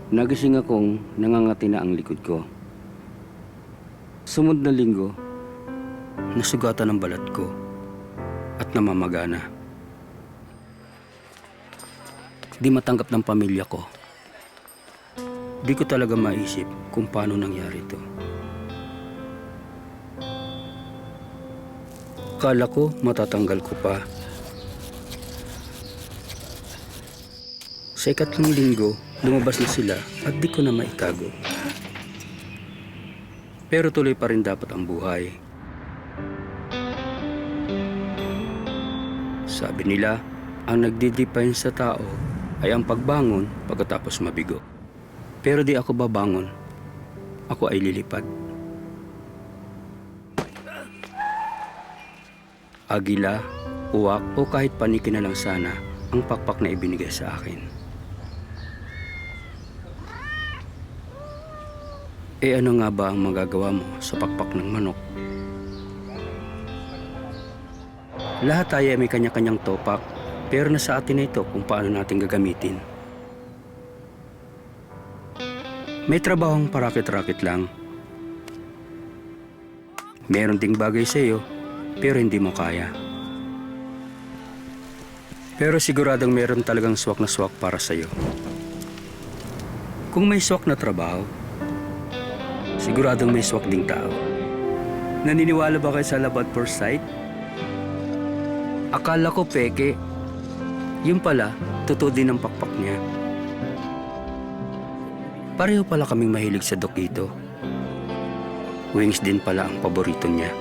Nagising akong nangangati na ang likod ko. Sumunod na linggo, nasugatan ang balat ko at namamagana. Di matanggap ng pamilya ko. Di ko talaga maisip kung paano nangyari ito. Kala ko matatanggal ko pa. Sa ikatlong linggo, lumabas na sila at di ko na maitago. Pero tuloy pa rin dapat ang buhay. Sabi nila, ang nagdidepend sa tao ay ang pagbangon pagkatapos mabigo. Pero di ako babangon. Ako ay lilipad. Agila, uwak o kahit paniki na lang sana ang pakpak na ibinigay sa akin. Ano nga ba ang magagawa mo sa pakpak ng manok? Lahat tayo ay may kanya-kanyang topak, pero nasa atin na ito kung paano natin gagamitin. May trabahong parakit-rakit lang. Meron ding bagay sa iyo, pero hindi mo kaya. Pero siguradong meron talagang swak na swak para sa iyo. Kung may swak na trabaho, siguradong may swak ding tao. Naniniwala ba kayo sa love at first sight? Akala ko peke. Yung pala, totoo din ang pakpak niya. Pareho pala kaming mahilig sa dokito. Wings din pala ang paborito niya.